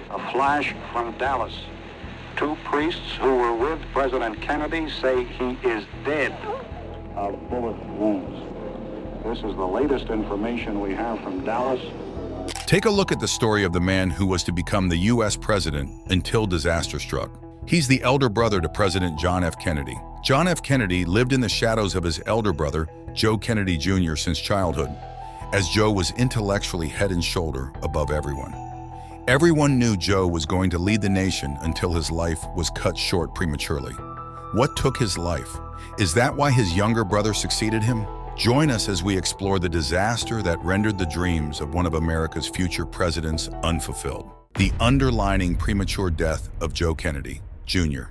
A flash from Dallas. Two priests who were with President Kennedy say he is dead of bullet wounds. This is the latest information we have from Dallas. Take a look at the story of the man who was to become the U.S. president until disaster struck. He's the elder brother to President John F. Kennedy. John F. Kennedy lived in the shadows of his elder brother, Joe Kennedy Jr., since childhood, as Joe was intellectually head and shoulder above everyone. Everyone knew Joe was going to lead the nation until his life was cut short prematurely. What took his life? Is that why his younger brother succeeded him? Join us as we explore the disaster that rendered the dreams of one of America's future presidents unfulfilled. The underlying premature death of Joe Kennedy, Jr.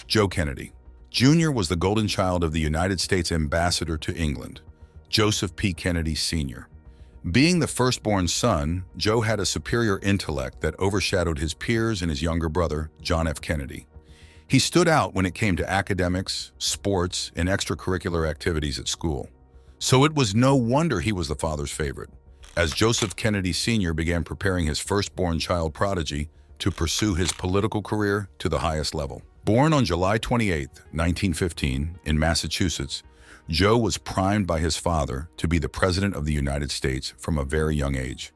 Joe Kennedy, Jr. was the golden child of the United States ambassador to England, Joseph P. Kennedy, Sr. Being the firstborn son, Joe had a superior intellect that overshadowed his peers and his younger brother, John F. Kennedy. He stood out when it came to academics, sports, and extracurricular activities at school. So it was no wonder he was the father's favorite, as Joseph Kennedy Sr. began preparing his firstborn child prodigy to pursue his political career to the highest level. Born on July 28, 1915, in Massachusetts, Joe was primed by his father to be the President of the United States from a very young age.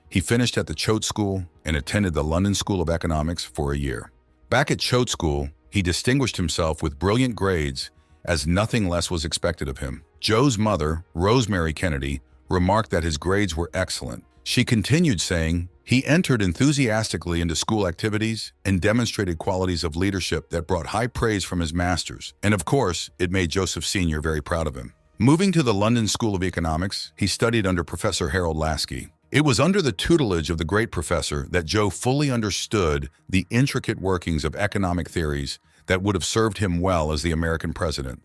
He finished at the Choate School and attended the London School of Economics for a year. Back at Choate School, he distinguished himself with brilliant grades as nothing less was expected of him. Joe's mother, Rosemary Kennedy, remarked that his grades were excellent. She continued saying, "He entered enthusiastically into school activities and demonstrated qualities of leadership that brought high praise from his masters. And of course, it made Joseph Sr. very proud of him." Moving to the London School of Economics, he studied under Professor Harold Laski. It was under the tutelage of the great professor that Joe fully understood the intricate workings of economic theories that would have served him well as the American president.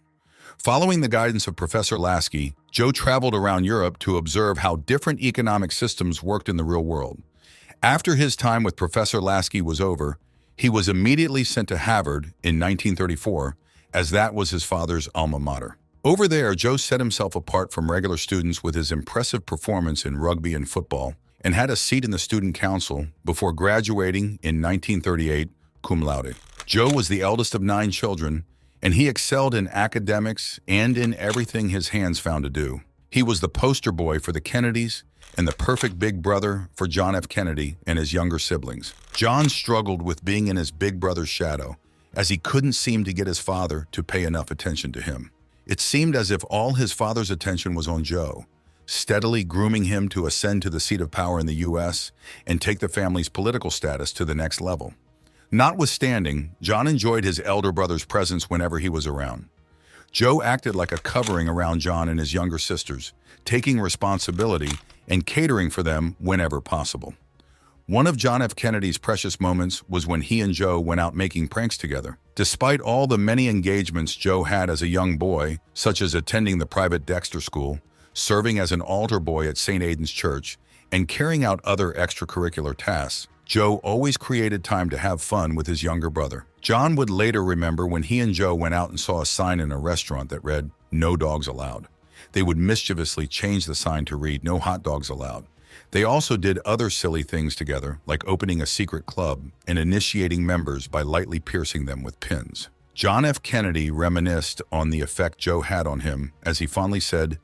Following the guidance of Professor Laski, Joe traveled around Europe to observe how different economic systems worked in the real world. After his time with Professor Laski was over, he was immediately sent to Harvard in 1934, as that was his father's alma mater. Over there, Joe set himself apart from regular students with his impressive performance in rugby and football, and had a seat in the student council before graduating in 1938 cum laude. Joe was the eldest of 9 children, and he excelled in academics and in everything his hands found to do. He was the poster boy for the Kennedys and the perfect big brother for John F. Kennedy and his younger siblings. John struggled with being in his big brother's shadow, as he couldn't seem to get his father to pay enough attention to him. It seemed as if all his father's attention was on Joe, steadily grooming him to ascend to the seat of power in the U.S. and take the family's political status to the next level. Notwithstanding, John enjoyed his elder brother's presence whenever he was around. Joe acted like a covering around John and his younger sisters, taking responsibility and catering for them whenever possible. One of John F. Kennedy's precious moments was when he and Joe went out making pranks together. Despite all the many engagements Joe had as a young boy, such as attending the private Dexter School, serving as an altar boy at St. Aidan's Church, and carrying out other extracurricular tasks, Joe always created time to have fun with his younger brother. John would later remember when he and Joe went out and saw a sign in a restaurant that read, "No dogs allowed." They would mischievously change the sign to read, "No hot dogs allowed." They also did other silly things together, like opening a secret club and initiating members by lightly piercing them with pins. John F. Kennedy reminisced on the effect Joe had on him, as he fondly said,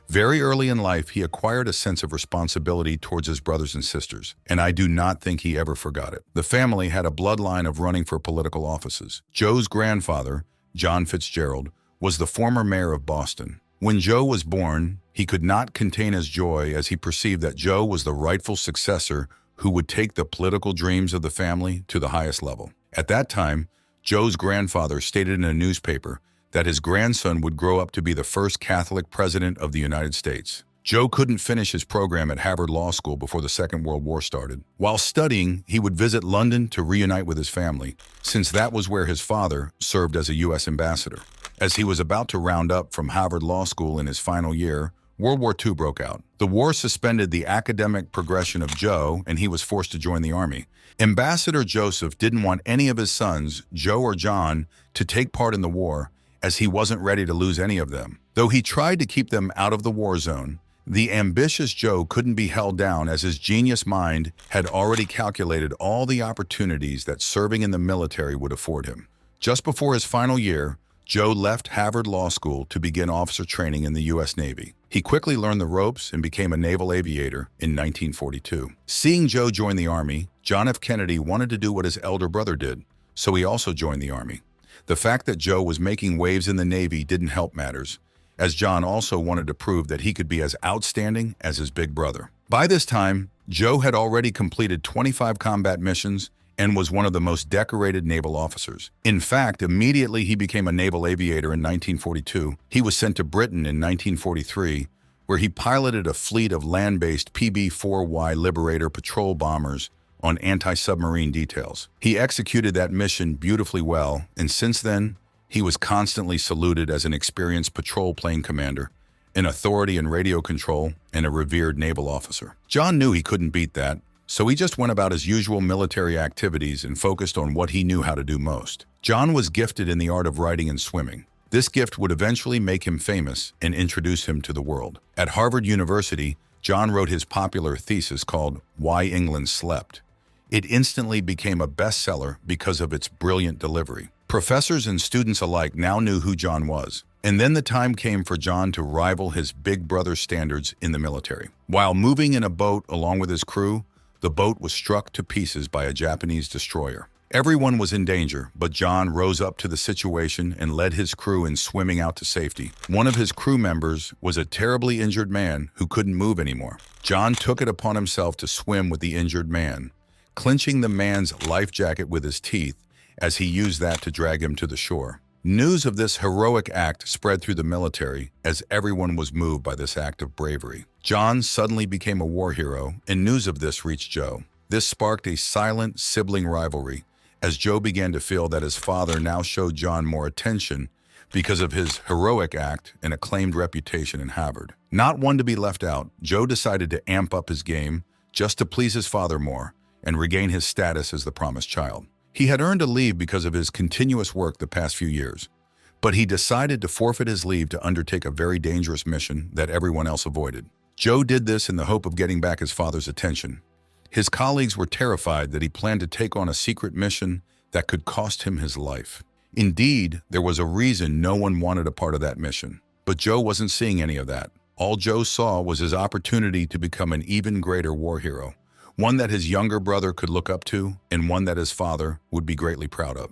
"Very early in life, he acquired a sense of responsibility towards his brothers and sisters, and I do not think he ever forgot it." The family had a bloodline of running for political offices. Joe's grandfather, John Fitzgerald, was the former mayor of Boston. When Joe was born, he could not contain his joy as he perceived that Joe was the rightful successor who would take the political dreams of the family to the highest level. At that time, Joe's grandfather stated in a newspaper that his grandson would grow up to be the first Catholic president of the United States. Joe couldn't finish his program at Harvard Law School before the Second World War started. While studying, he would visit London to reunite with his family, since that was where his father served as a U.S. ambassador. As he was about to round up from Harvard Law School in his final year, World War II broke out. The war suspended the academic progression of Joe, and he was forced to join the army. Ambassador Joseph didn't want any of his sons, Joe or John, to take part in the war, as he wasn't ready to lose any of them. Though he tried to keep them out of the war zone, The ambitious Joe couldn't be held down as his genius mind had already calculated all the opportunities that serving in the military would afford him. Just before his final year, Joe left Harvard Law School to begin officer training in the U.S. Navy. He quickly learned the ropes and became a naval aviator in 1942. Seeing Joe join the Army, John F. Kennedy wanted to do what his elder brother did, so he also joined the Army. The fact that Joe was making waves in the Navy didn't help matters, as John also wanted to prove that he could be as outstanding as his big brother. By this time, Joe had already completed 25 combat missions and was one of the most decorated naval officers. In fact, immediately he became a naval aviator in 1942. He was sent to Britain in 1943, where he piloted a fleet of land-based PB-4Y Liberator patrol bombers on anti-submarine details. He executed that mission beautifully well, and since then, he was constantly saluted as an experienced patrol plane commander, an authority in radio control, and a revered naval officer. John knew he couldn't beat that, so he just went about his usual military activities and focused on what he knew how to do most. John was gifted in the art of writing and swimming. This gift would eventually make him famous and introduce him to the world. At Harvard University, John wrote his popular thesis called Why England Slept. It instantly became a bestseller because of its brilliant delivery. Professors and students alike now knew who John was. And then the time came for John to rival his big brother standards in the military. While moving in a boat along with his crew, the boat was struck to pieces by a Japanese destroyer. Everyone was in danger, but John rose up to the situation and led his crew in swimming out to safety. One of his crew members was a terribly injured man who couldn't move anymore. John took it upon himself to swim with the injured man, clinching the man's life jacket with his teeth as he used that to drag him to the shore. News of this heroic act spread through the military as everyone was moved by this act of bravery. John suddenly became a war hero, and news of this reached Joe. This sparked a silent sibling rivalry as Joe began to feel that his father now showed John more attention because of his heroic act and acclaimed reputation in Harvard. Not one to be left out, Joe decided to amp up his game just to please his father more and regain his status as the promised child. He had earned a leave because of his continuous work the past few years, but he decided to forfeit his leave to undertake a very dangerous mission that everyone else avoided. Joe did this in the hope of getting back his father's attention. His colleagues were terrified that he planned to take on a secret mission that could cost him his life. Indeed, there was a reason no one wanted a part of that mission, but Joe wasn't seeing any of that. All Joe saw was his opportunity to become an even greater war hero, one that his younger brother could look up to and one that his father would be greatly proud of.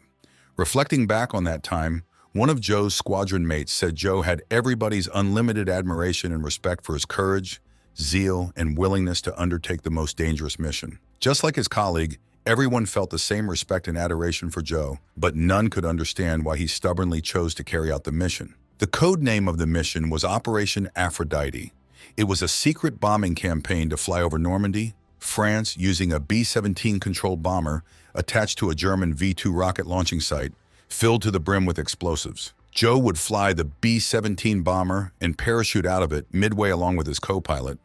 Reflecting back on that time, one of Joe's squadron mates said Joe had everybody's unlimited admiration and respect for his courage, zeal, and willingness to undertake the most dangerous mission. Just like his colleague, everyone felt the same respect and adoration for Joe, but none could understand why he stubbornly chose to carry out the mission. The code name of the mission was Operation Aphrodite. It was a secret bombing campaign to fly over Normandy, France, using a B-17 controlled bomber attached to a German V-2 rocket launching site, filled to the brim with explosives. Joe would fly the B-17 bomber and parachute out of it midway along with his co-pilot,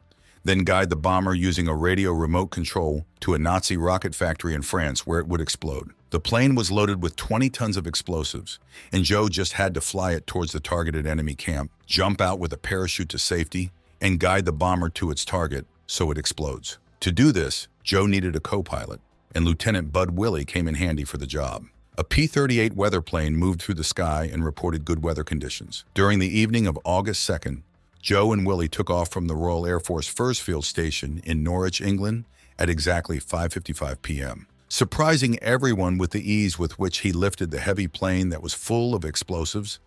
then guide the bomber using a radio remote control to a Nazi rocket factory in France where it would explode. The plane was loaded with 20 tons of explosives, and Joe just had to fly it towards the targeted enemy camp, jump out with a parachute to safety, and guide the bomber to its target so it explodes. To do this, Joe needed a co-pilot, and Lieutenant Bud Willey came in handy for the job. A P-38 weather plane moved through the sky and reported good weather conditions. During the evening of August 2nd, Joe and Willey took off from the Royal Air Force Fursfield Station in Norwich, England at exactly 5:55 p.m., surprising everyone with the ease with which he lifted the heavy plane that was full of explosives.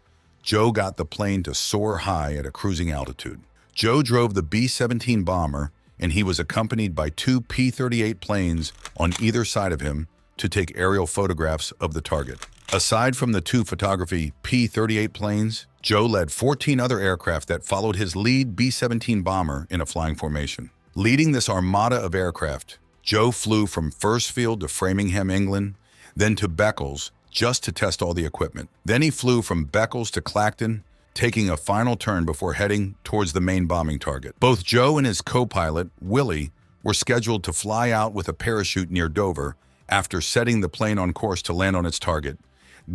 Joe got the plane to soar high at a cruising altitude. Joe drove the B-17 bomber, and he was accompanied by 2 P-38 planes on either side of him to take aerial photographs of the target. Aside from the 2 photography P-38 planes, Joe led 14 other aircraft that followed his lead B-17 bomber in a flying formation. Leading this armada of aircraft, Joe flew from Fursfield to Framingham, England, then to Beccles just to test all the equipment. Then he flew from Beccles to Clacton, taking a final turn before heading towards the main bombing target. Both Joe and his co-pilot, Willey, were scheduled to fly out with a parachute near Dover after setting the plane on course to land on its target,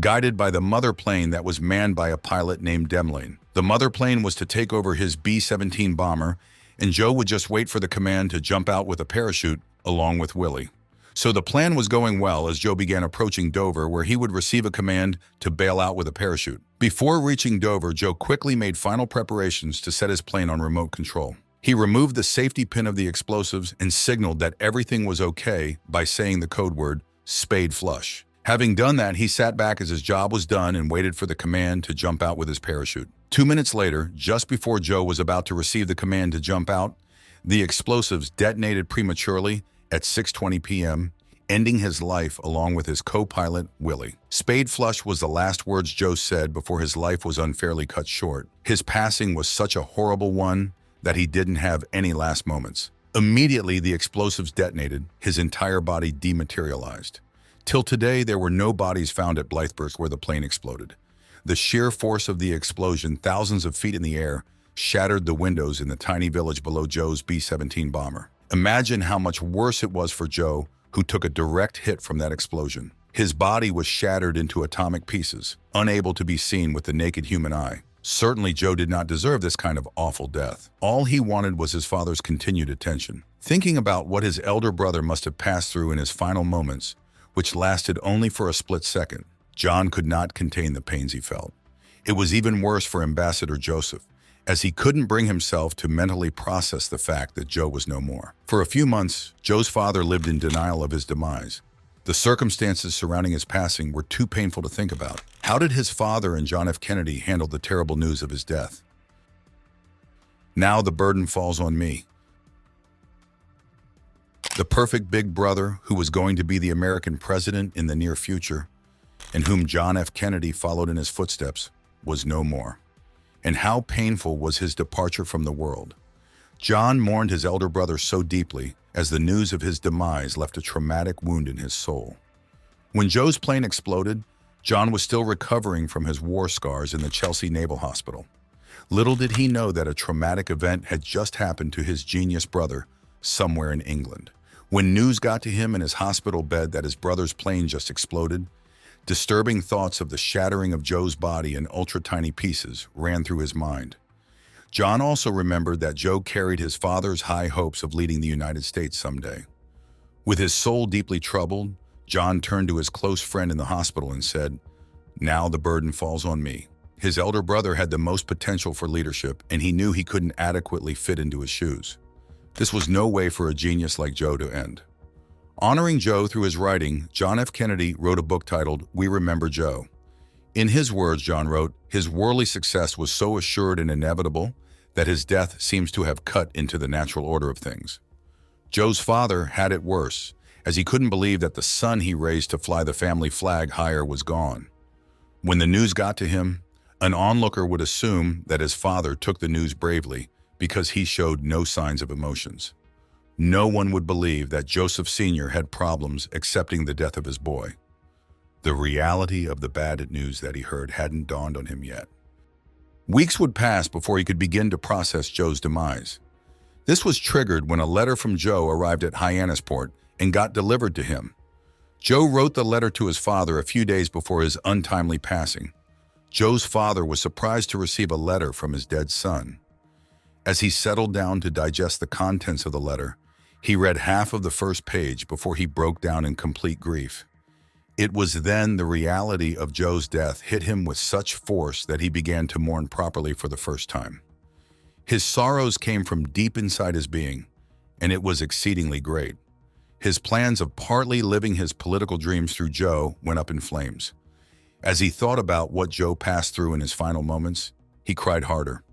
guided by the mother plane that was manned by a pilot named Demlane. The mother plane was to take over his B-17 bomber and Joe would just wait for the command to jump out with a parachute along with Willie. So the plan was going well as Joe began approaching Dover, where he would receive a command to bail out with a parachute. Before reaching Dover, Joe quickly made final preparations to set his plane on remote control. He removed the safety pin of the explosives and signaled that everything was okay by saying the code word, "Spade flush." Having done that, he sat back as his job was done and waited for the command to jump out with his parachute. 2 minutes later, just before Joe was about to receive the command to jump out, the explosives detonated prematurely at 6:20 p.m., ending his life along with his co-pilot, Willie. Spade flush was the last words Joe said before his life was unfairly cut short. His passing was such a horrible one that he didn't have any last moments. Immediately, the explosives detonated, his entire body dematerialized. Till today, there were no bodies found at Blytheburg where the plane exploded. The sheer force of the explosion, thousands of feet in the air, shattered the windows in the tiny village below Joe's B-17 bomber. Imagine how much worse it was for Joe, who took a direct hit from that explosion. His body was shattered into atomic pieces, unable to be seen with the naked human eye. Certainly, Joe did not deserve this kind of awful death. All he wanted was his father's continued attention. Thinking about what his elder brother must have passed through in his final moments, which lasted only for a split second, John could not contain the pains he felt. It was even worse for Ambassador Joseph, as he couldn't bring himself to mentally process the fact that Joe was no more. For a few months, Joe's father lived in denial of his demise. The circumstances surrounding his passing were too painful to think about. How did his father and John F. Kennedy handle the terrible news of his death? Now the burden falls on me. The perfect big brother who was going to be the American president in the near future, and whom John F. Kennedy followed in his footsteps, was no more. And how painful was his departure from the world. John mourned his elder brother so deeply as the news of his demise left a traumatic wound in his soul. When Joe's plane exploded, John was still recovering from his war scars in the Chelsea Naval Hospital. Little did he know that a traumatic event had just happened to his genius brother somewhere in England. When news got to him in his hospital bed that his brother's plane just exploded, disturbing thoughts of the shattering of Joe's body in ultra-tiny pieces ran through his mind. John also remembered that Joe carried his father's high hopes of leading the United States someday. With his soul deeply troubled, John turned to his close friend in the hospital and said, "Now the burden falls on me." His elder brother had the most potential for leadership, and he knew he couldn't adequately fit into his shoes. This was no way for a genius like Joe to end. Honoring Joe through his writing, John F. Kennedy wrote a book titled We Remember Joe. In his words, John wrote, his worldly success was so assured and inevitable that his death seems to have cut into the natural order of things. Joe's father had it worse, as he couldn't believe that the son he raised to fly the family flag higher was gone. When the news got to him, an onlooker would assume that his father took the news bravely because he showed no signs of emotions. No one would believe that Joseph Sr. had problems accepting the death of his boy. The reality of the bad news that he heard hadn't dawned on him yet. Weeks would pass before he could begin to process Joe's demise. This was triggered when a letter from Joe arrived at Hyannisport and got delivered to him. Joe wrote the letter to his father a few days before his untimely passing. Joe's father was surprised to receive a letter from his dead son. As he settled down to digest the contents of the letter, he read half of the first page before he broke down in complete grief. It was then the reality of Joe's death hit him with such force that he began to mourn properly for the first time. His sorrows came from deep inside his being, and it was exceedingly great. His plans of partly living his political dreams through Joe went up in flames. As he thought about what Joe passed through in his final moments, he cried harder.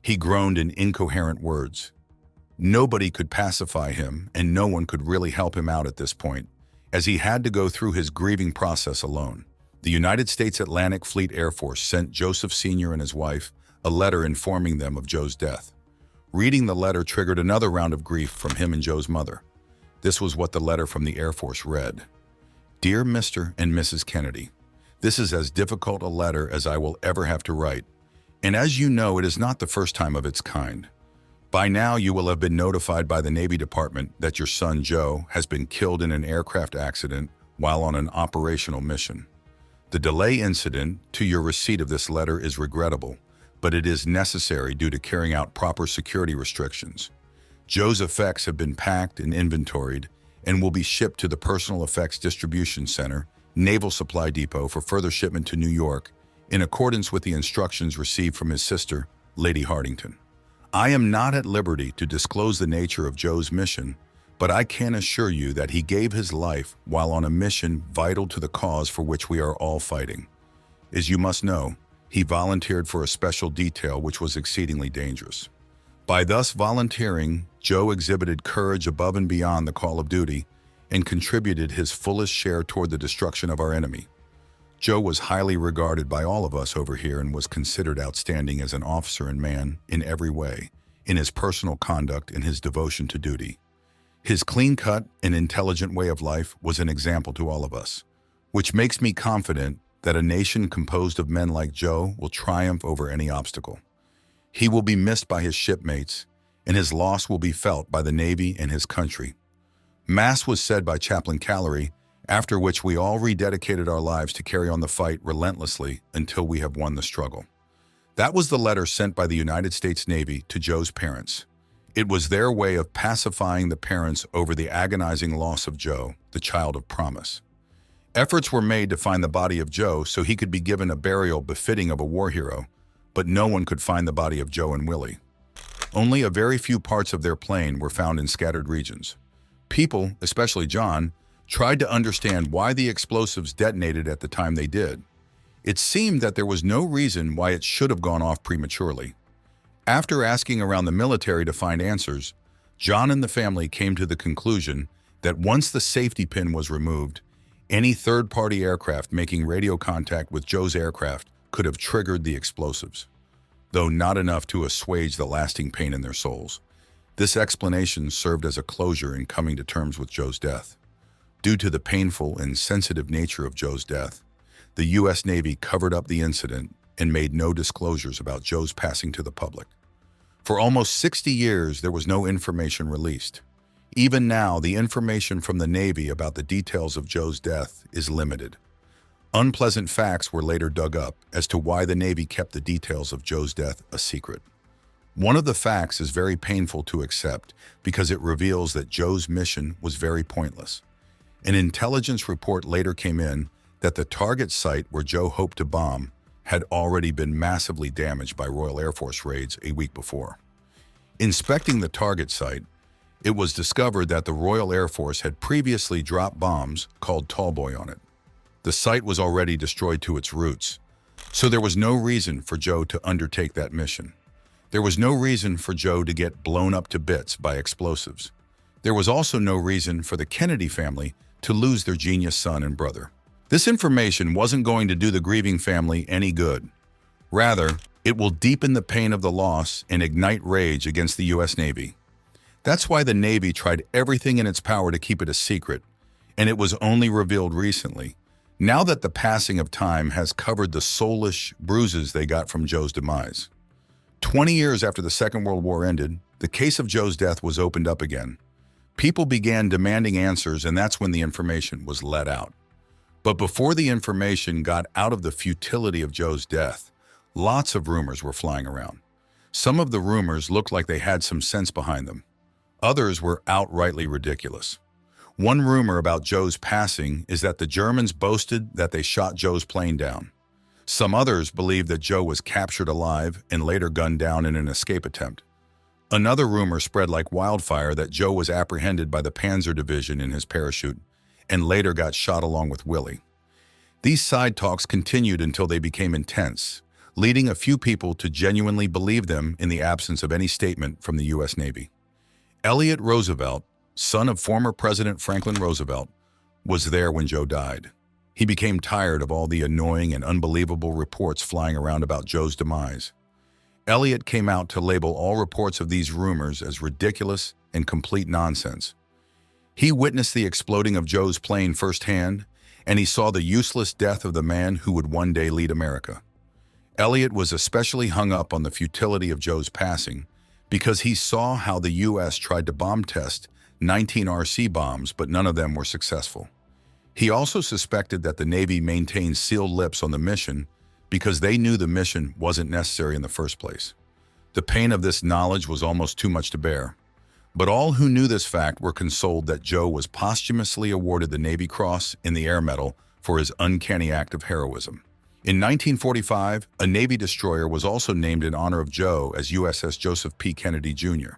He groaned in incoherent words. Nobody could pacify him, and no one could really help him out at this point, as he had to go through his grieving process alone. The United States Atlantic Fleet Air Force sent Joseph Sr. and his wife a letter informing them of Joe's death. Reading the letter triggered another round of grief from him and Joe's mother. This was what the letter from the Air Force read. Dear Mr. and Mrs. Kennedy, this is as difficult a letter as I will ever have to write, and as you know, it is not the first time of its kind. By now, you will have been notified by the Navy Department that your son, Joe, has been killed in an aircraft accident while on an operational mission. The delay incident to your receipt of this letter is regrettable, but it is necessary due to carrying out proper security restrictions. Joe's effects have been packed and inventoried and will be shipped to the Personal Effects Distribution Center, Naval Supply Depot for further shipment to New York in accordance with the instructions received from his sister, Lady Hardington. I am not at liberty to disclose the nature of Joe's mission, but I can assure you that he gave his life while on a mission vital to the cause for which we are all fighting. As you must know, he volunteered for a special detail which was exceedingly dangerous. By thus volunteering, Joe exhibited courage above and beyond the call of duty and contributed his fullest share toward the destruction of our enemy. Joe was highly regarded by all of us over here and was considered outstanding as an officer and man in every way, in his personal conduct and his devotion to duty. His clean-cut and intelligent way of life was an example to all of us, which makes me confident that a nation composed of men like Joe will triumph over any obstacle. He will be missed by his shipmates, and his loss will be felt by the Navy and his country. Mass was said by Chaplain Callery, after which we all rededicated our lives to carry on the fight relentlessly until we have won the struggle. That was the letter sent by the United States Navy to Joe's parents. It was their way of pacifying the parents over the agonizing loss of Joe, the child of promise. Efforts were made to find the body of Joe so he could be given a burial befitting of a war hero, but no one could find the body of Joe and Willie. Only a very few parts of their plane were found in scattered regions. People, especially John, tried to understand why the explosives detonated at the time they did. It seemed that there was no reason why it should have gone off prematurely. After asking around the military to find answers, John and the family came to the conclusion that once the safety pin was removed, any third-party aircraft making radio contact with Joe's aircraft could have triggered the explosives, though not enough to assuage the lasting pain in their souls. This explanation served as a closure in coming to terms with Joe's death. Due to the painful and sensitive nature of Joe's death, the U.S. Navy covered up the incident and made no disclosures about Joe's passing to the public. For almost 60 years, there was no information released. Even now, the information from the Navy about the details of Joe's death is limited. Unpleasant facts were later dug up as to why the Navy kept the details of Joe's death a secret. One of the facts is very painful to accept because it reveals that Joe's mission was very pointless. An intelligence report later came in that the target site where Joe hoped to bomb had already been massively damaged by Royal Air Force raids a week before. Inspecting the target site, it was discovered that the Royal Air Force had previously dropped bombs called Tallboy on it. The site was already destroyed to its roots, so there was no reason for Joe to undertake that mission. There was no reason for Joe to get blown up to bits by explosives. There was also no reason for the Kennedy family to lose their genius son and brother. This information wasn't going to do the grieving family any good. Rather, it will deepen the pain of the loss and ignite rage against the U.S. Navy. That's why the Navy tried everything in its power to keep it a secret, and it was only revealed recently, now that the passing of time has covered the soulless bruises they got from Joe's demise. 20 years after the Second World War ended, the case of Joe's death was opened up again. People began demanding answers, and that's when the information was let out. But before the information got out of the futility of Joe's death, lots of rumors were flying around. Some of the rumors looked like they had some sense behind them. Others were outrightly ridiculous. One rumor about Joe's passing is that the Germans boasted that they shot Joe's plane down. Some others believed that Joe was captured alive and later gunned down in an escape attempt. Another rumor spread like wildfire that Joe was apprehended by the Panzer Division in his parachute and later got shot along with Willie. These side talks continued until they became intense, leading a few people to genuinely believe them in the absence of any statement from the U.S. Navy. Elliott Roosevelt, son of former President Franklin Roosevelt, was there when Joe died. He became tired of all the annoying and unbelievable reports flying around about Joe's demise. Elliott came out to label all reports of these rumors as ridiculous and complete nonsense. He witnessed the exploding of Joe's plane firsthand, and he saw the useless death of the man who would one day lead America. Elliott was especially hung up on the futility of Joe's passing because he saw how the U.S. tried to bomb test 19 RC bombs, but none of them were successful. He also suspected that the Navy maintained sealed lips on the mission because they knew the mission wasn't necessary in the first place. The pain of this knowledge was almost too much to bear. But all who knew this fact were consoled that Joe was posthumously awarded the Navy Cross in the Air Medal for his uncanny act of heroism. In 1945, a Navy destroyer was also named in honor of Joe as USS Joseph P. Kennedy, Jr.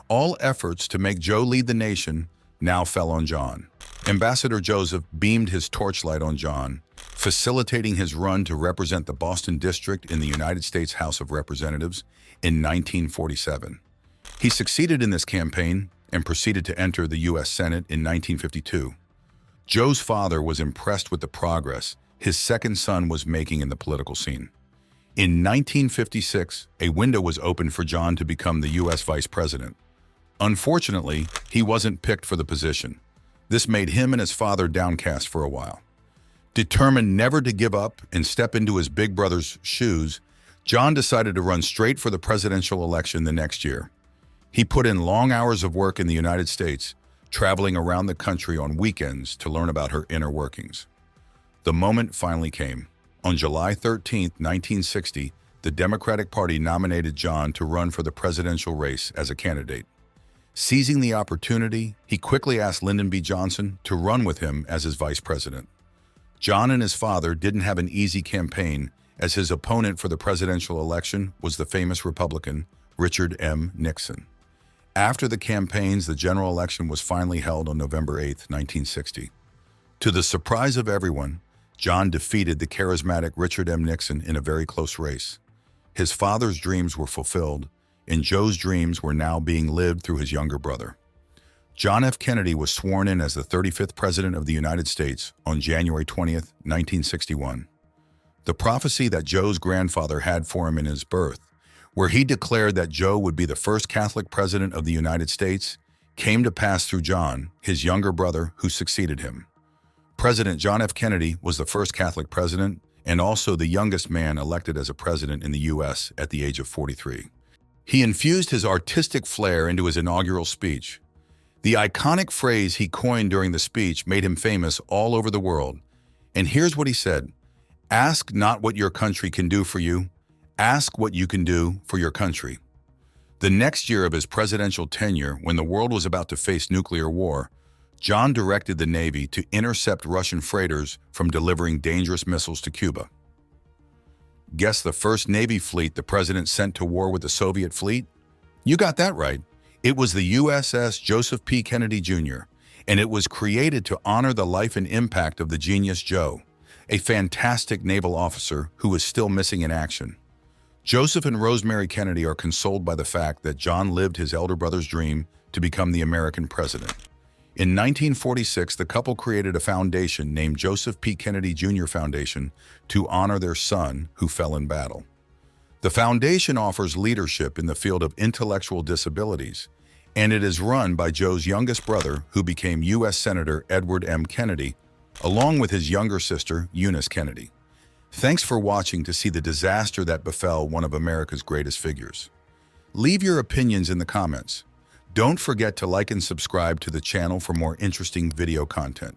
All efforts to make Joe lead the nation now fell on John. Ambassador Joseph beamed his torchlight on John, facilitating his run to represent the Boston District in the United States House of Representatives in 1947. He succeeded in this campaign and proceeded to enter the U.S. Senate in 1952. Joe's father was impressed with the progress his second son was making in the political scene. In 1956, a window was opened for John to become the U.S. Vice President. Unfortunately, he wasn't picked for the position. This made him and his father downcast for a while. Determined never to give up and step into his big brother's shoes, John decided to run straight for the presidential election the next year. He put in long hours of work in the United States, traveling around the country on weekends to learn about her inner workings. The moment finally came. On July 13, 1960, the Democratic Party nominated John to run for the presidential race as a candidate. Seizing the opportunity, he quickly asked Lyndon B. Johnson to run with him as his vice president. John and his father didn't have an easy campaign, as his opponent for the presidential election was the famous Republican Richard M. Nixon. After the campaigns, the general election was finally held on November 8, 1960. To the surprise of everyone, John defeated the charismatic Richard M. Nixon in a very close race. His father's dreams were fulfilled, and Joe's dreams were now being lived through his younger brother. John F. Kennedy was sworn in as the 35th President of the United States on January 20, 1961. The prophecy that Joe's grandfather had for him in his birth, where he declared that Joe would be the first Catholic President of the United States, came to pass through John, his younger brother, who succeeded him. President John F. Kennedy was the first Catholic president and also the youngest man elected as a president in the U.S. at the age of 43. He infused his artistic flair into his inaugural speech. The iconic phrase he coined during the speech made him famous all over the world. And here's what he said: "Ask not what your country can do for you, ask what you can do for your country." The next year of his presidential tenure, when the world was about to face nuclear war, John directed the Navy to intercept Russian freighters from delivering dangerous missiles to Cuba. Guess the first Navy fleet the president sent to war with the Soviet fleet? You got that right. It was the USS Joseph P. Kennedy, Jr., and it was created to honor the life and impact of the genius Joe, a fantastic naval officer who is still missing in action. Joseph and Rosemary Kennedy are consoled by the fact that John lived his elder brother's dream to become the American president. In 1946, the couple created a foundation named Joseph P. Kennedy Jr. Foundation to honor their son who fell in battle. The foundation offers leadership in the field of intellectual disabilities, and it is run by Joe's youngest brother, who became U.S. Senator Edward M. Kennedy, along with his younger sister, Eunice Kennedy. Thanks for watching to see the disaster that befell one of America's greatest figures. Leave your opinions in the comments. Don't forget to like and subscribe to the channel for more interesting video content.